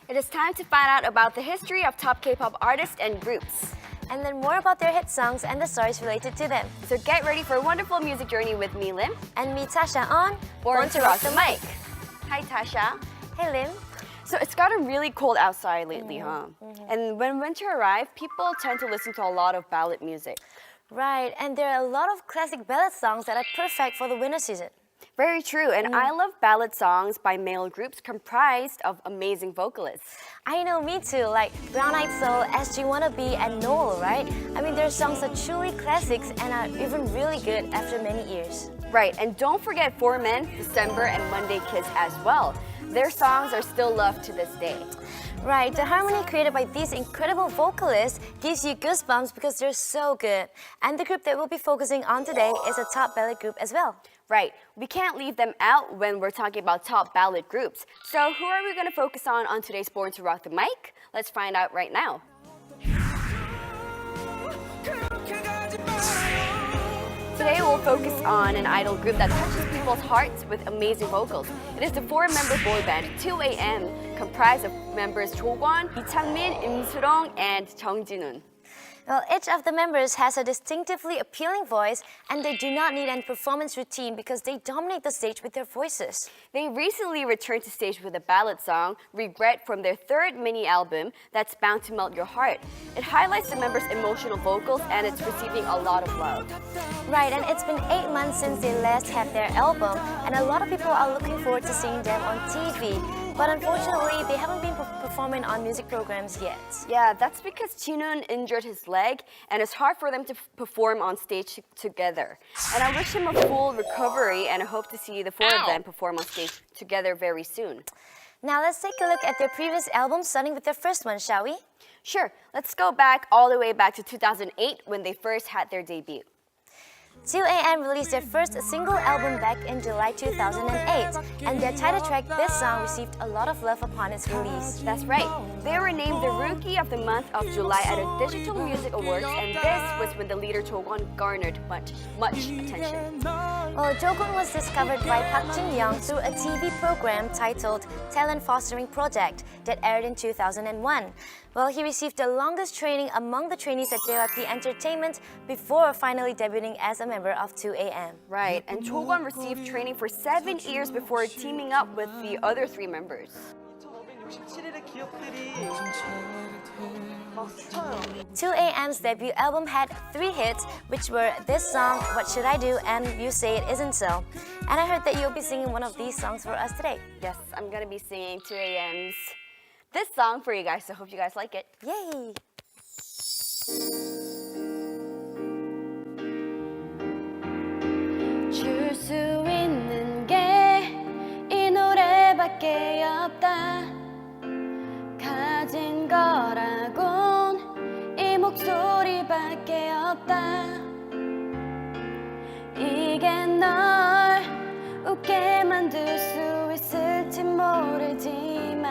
It is time to find out about the history of top K-pop artists and groups. And learn more about their hit songs and the stories related to them. So get ready for a wonderful music journey with me, Lim. And me, Tasha, on Born to Rock the Mic. Hi, Tasha. Hey, Lim. So it's gotten really cold outside lately, huh? And when winter arrives, people tend to listen to a lot of ballad music. Right, and there are a lot of classic ballad songs that are perfect for the winter season. Very true, and I love ballad songs by male groups comprised of amazing vocalists. I know, me too, like Brown Eyed Soul, SG Wanna Be, and Noel, right? I mean, their songs are truly classics and are even really good after many years. Right, and don't forget Four Men, December, and Monday Kiss as well. Their songs are still loved to this day. Right, the harmony created by these incredible vocalists gives you goosebumps because they're so good. And the group that we'll be focusing on today is a top ballad group as well. Right, we can't leave them out when we're talking about top ballad groups. So who are we going to focus on today's Born to Rock the Mic? Let's find out right now. Today we'll focus on an idol group that touches people's hearts with amazing vocals. It is the four-member boy band 2AM, comprised of members Jokwon, Lee Changmin, Im Surong, and Jung Jin-un. Well, each of the members has a distinctively appealing voice, and they do not need any performance routine because they dominate the stage with their voices. They recently returned to stage with a ballad song, Regret, from their third mini-album that's bound to melt your heart. It highlights the members' emotional vocals and it's receiving a lot of love. Right, and it's been 8 months since they last had their album, and a lot of people are looking forward to seeing them on TV. But unfortunately, they haven't been performing on music programs yet. Yeah, that's because Jinun injured his leg, and it's hard for them to perform on stage together. And I wish him a full recovery, and I hope to see the four of them perform on stage together very soon. Now let's take a look at their previous album, starting with their first one, shall we? Sure, let's go back all the way back to 2008 when they first had their debut. 2AM released their first single album back in July 2008, and their title track, This Song, received a lot of love upon its release. That's right. They were named the Rookie of the Month of July at a Digital Music Awards, and this was when the leader Jokwon garnered much attention. Well, Jokwon was discovered by Park Jin-young through a TV program titled Talent Fostering Project that aired in 2001. Well, he received the longest training among the trainees at JYP Entertainment before finally debuting as a member of 2AM. Right, and Jokwon received training for 7 years before teaming up with the other 3 members. 2AM's debut album had 3 hits, which were This Song, What Should I Do, and You Say It Isn't So. And I heard that you'll be singing one of these songs for us today. Yes, I'm gonna be singing 2AM's this song for you guys, so hope you guys like it. Yay! 줄 수 있는 게 이 노래밖에 없다. 가진 거라곤 이 목소리밖에 없다. 이게 널 웃게 만들 수 있을지 모르지만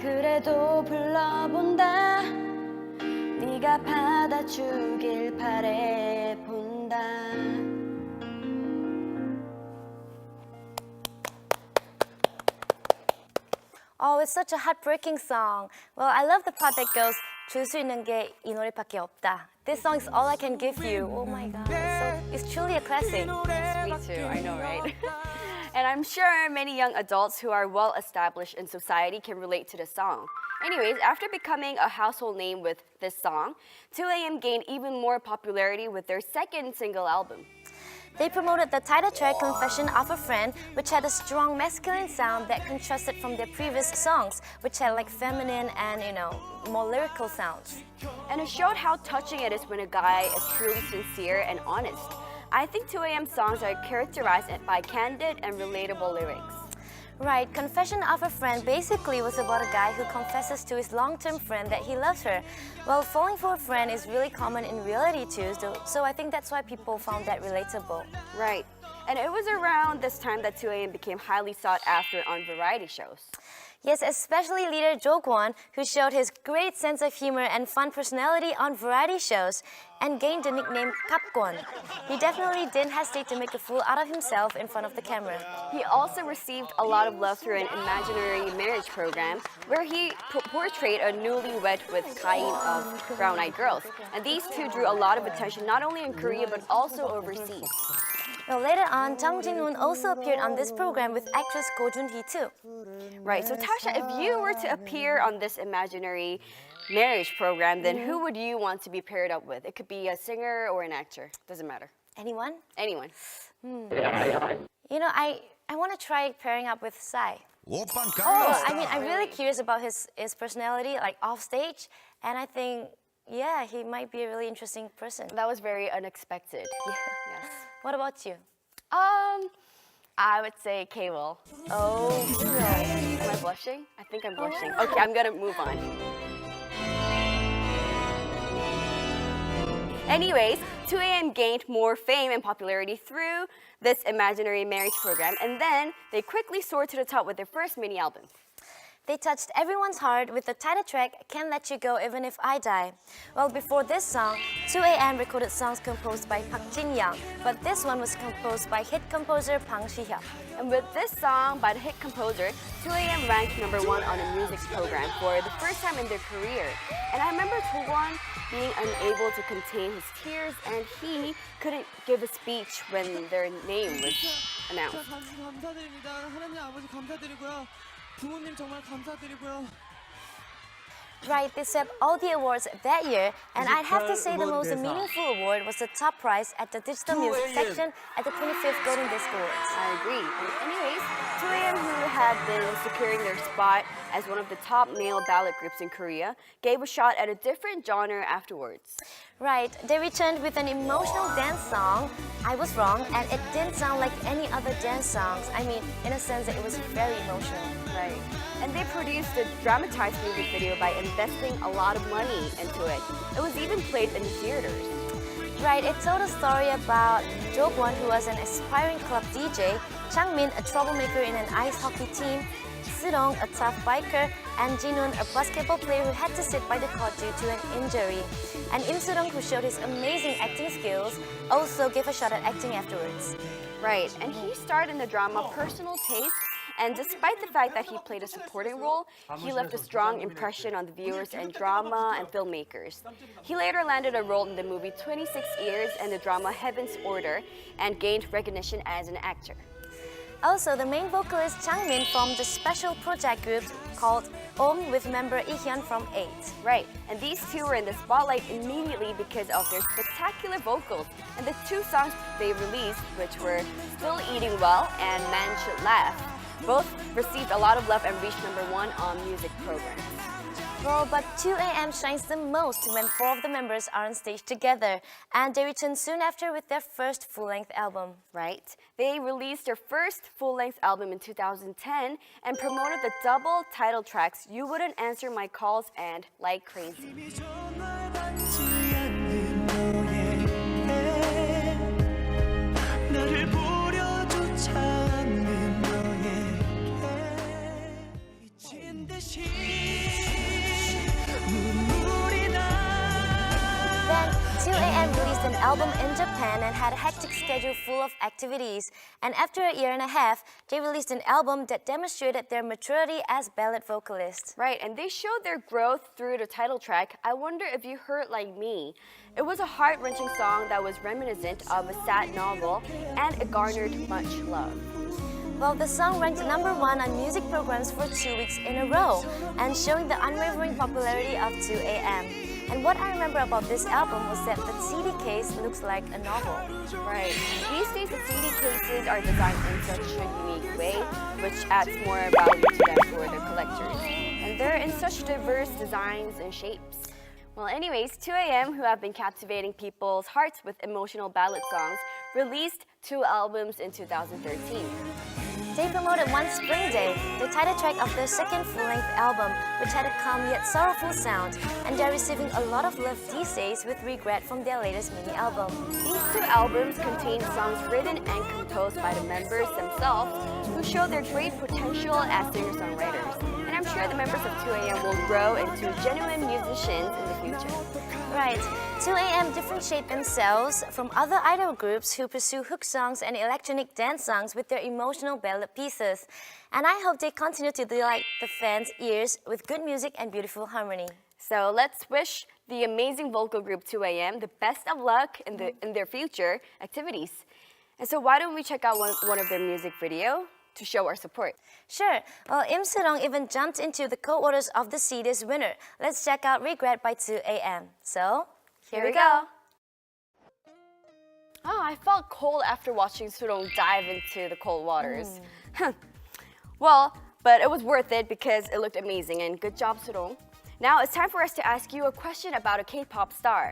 그래도 불러본다. 네가 받아주길 바래본다. Oh, it's such a heartbreaking song. Well, I love the part that goes 줄 수 있는 게 이 노래밖에 없다. This song is all I can give you. Oh my god, it's truly a classic. Me too, I know, right? And I'm sure many young adults who are well established in society can relate to the song. Anyways, after becoming a household name with this song, 2AM gained even more popularity with their second single album. They promoted the title track Confession of a Friend, which had a strong masculine sound that contrasted from their previous songs, which had like feminine and, more lyrical sounds. And it showed how touching it is when a guy is truly sincere and honest. I think 2AM songs are characterized by candid and relatable lyrics. Right, Confession of a Friend basically was about a guy who confesses to his long-term friend that he loves her. Well, falling for a friend is really common in reality too, so I think that's why people found that relatable. Right, and it was around this time that 2AM became highly sought after on variety shows. Yes, especially leader Jo Kwon, who showed his great sense of humor and fun personality on variety shows and gained the nickname Kapkwon. He definitely didn't hesitate to make a fool out of himself in front of the camera. He also received a lot of love through an imaginary marriage program where he portrayed a newlywed with kind of brown-eyed girls. And these two drew a lot of attention not only in Korea but also overseas. Well, later on, Jung Jin-woon also appeared on this program with actress Go Joon-hee too. Right, so Tasha, if you were to appear on this imaginary marriage program, then who would you want to be paired up with? It could be a singer or an actor, doesn't matter. Anyone? Anyone. You know, I want to try pairing up with Psy. Oh, I'm really curious about his personality, like off stage, and I think, yeah, he might be a really interesting person. That was very unexpected. Yeah. Yes. What about you? I would say K-Will. Oh, Am I blushing? I think I'm blushing. Okay, I'm gonna move on. Anyways, 2AM gained more fame and popularity through this imaginary marriage program, and then they quickly soared to the top with their first mini album. They touched everyone's heart with the title track, Can't Let You Go Even If I Die. Well, before this song, 2AM recorded songs composed by Park Jin-young, but this one was composed by hit composer Bang Si-hyuk. And with this song by the hit composer, 2AM ranked #1 on a music program for the first time in their career. And I remember Won being unable to contain his tears, and he couldn't give a speech when their name was announced. 감사드립니다. 하나님 아버지 감사드리고요. 부모님 정말 감사드리고요. Right, they swept all the awards that year, and I'd have to say the most meaningful award was the top prize at the digital music section at the 25th Golden Disc Awards. I agree. And anyways, 2AM, who had been securing their spot as one of the top male ballad groups in Korea, gave a shot at a different genre afterwards. Right, they returned with an emotional dance song, I Was Wrong, and it didn't sound like any other dance songs. I mean, in a sense, it was very emotional. Right. And they produced a dramatized music video by investing a lot of money into it. It was even played in theaters. Right, it told a story about Jo Kwon, who was an aspiring club DJ, Changmin, a troublemaker in an ice hockey team, Sirong, a tough biker, and Jinwoon, a basketball player who had to sit by the court due to an injury. And Im Soo-dong, who showed his amazing acting skills, also gave a shot at acting afterwards. Right, and he starred in the drama Personal Taste, and despite the fact that he played a supporting role, he left a strong impression on the viewers and drama and filmmakers. He later landed a role in the movie 26 Years and the drama Heaven's Order, and gained recognition as an actor. Also, the main vocalist Changmin formed a special project group called Om with member Lee-hyun from 8. Right, and these two were in the spotlight immediately because of their spectacular vocals. And the two songs they released, which were Still Eating Well and Man Should Laugh, both received a lot of love and reached #1 on music programs. Well, but 2AM shines the most when 4 of the members are on stage together, and they return soon after with their first full-length album. Right. They released their first full-length album in 2010 and promoted the double title tracks You Wouldn't Answer My Calls and Like Crazy. Then, 2AM released an album in Japan and had a hectic schedule full of activities. And after a year and a half, they released an album that demonstrated their maturity as ballad vocalists. Right, and they showed their growth through the title track, I Wonder If You Hurt Like Me. It was a heart-wrenching song that was reminiscent of a sad novel, and it garnered much love. Well, the song ranked #1 on music programs for 2 weeks in a row, and showing the unwavering popularity of 2AM. And what I remember about this album was that the CD case looks like a novel. Right. These days, the CD cases are designed in such a unique way, which adds more value to them for the collectors. And they're in such diverse designs and shapes. Well, anyways, 2AM, who have been captivating people's hearts with emotional ballad songs, released 2 albums in 2013. They promoted One Spring Day, the title track of their second full-length album, which had a calm yet sorrowful sound, and they're receiving a lot of love these days with Regret from their latest mini-album. These 2 albums contain songs written and composed by the members themselves, who show their great potential as singer-songwriters. And I'm sure the members of 2AM will grow into genuine musicians in the future. Right. 2AM differentiate themselves from other idol groups who pursue hook songs and electronic dance songs with their emotional ballad pieces. And I hope they continue to delight the fans' ears with good music and beautiful harmony. So let's wish the amazing vocal group 2AM the best of luck in their future activities. And so why don't we check out one of their music video to show our support? Sure. Well, Im Surong even jumped into the co-orders of the CD's winner. Let's check out Regret by 2AM. So, here we go. Oh, I felt cold after watching Surong dive into the cold waters. Well, but it was worth it because it looked amazing, and good job, Surong. Now it's time for us to ask you a question about a K-pop star.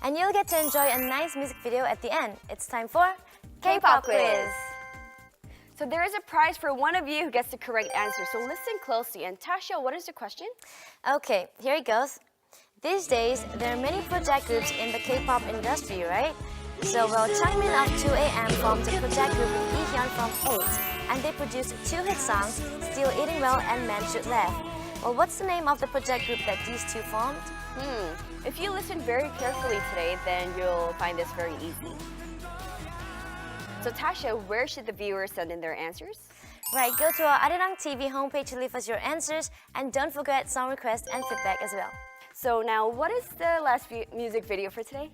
And you'll get to enjoy a nice music video at the end. It's time for K-pop quiz. So there is a prize for one of you who gets the correct answer. So listen closely. And Tasha, what is the question? Okay, here it goes. These days, there are many project groups in the K-pop industry, right? So, well, Changmin of 2AM formed a project group with Ihyun from 8, and they produced 2 hit songs, Still Eating Well and Man Should Laugh. Well, what's the name of the project group that these two formed? If you listen very carefully today, then you'll find this very easy. So Tasha, where should the viewers send in their answers? Right, go to our Arirang TV homepage to leave us your answers, and don't forget song requests and feedback as well. So now, what is the last music video for today?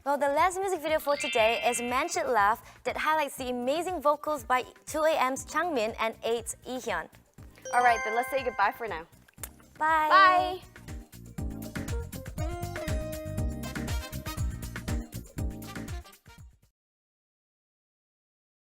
Well, the last music video for today is Man Should Laugh that highlights the amazing vocals by 2AM's Changmin and 8's Ihyun. All right, then let's say goodbye for now. Bye! Bye!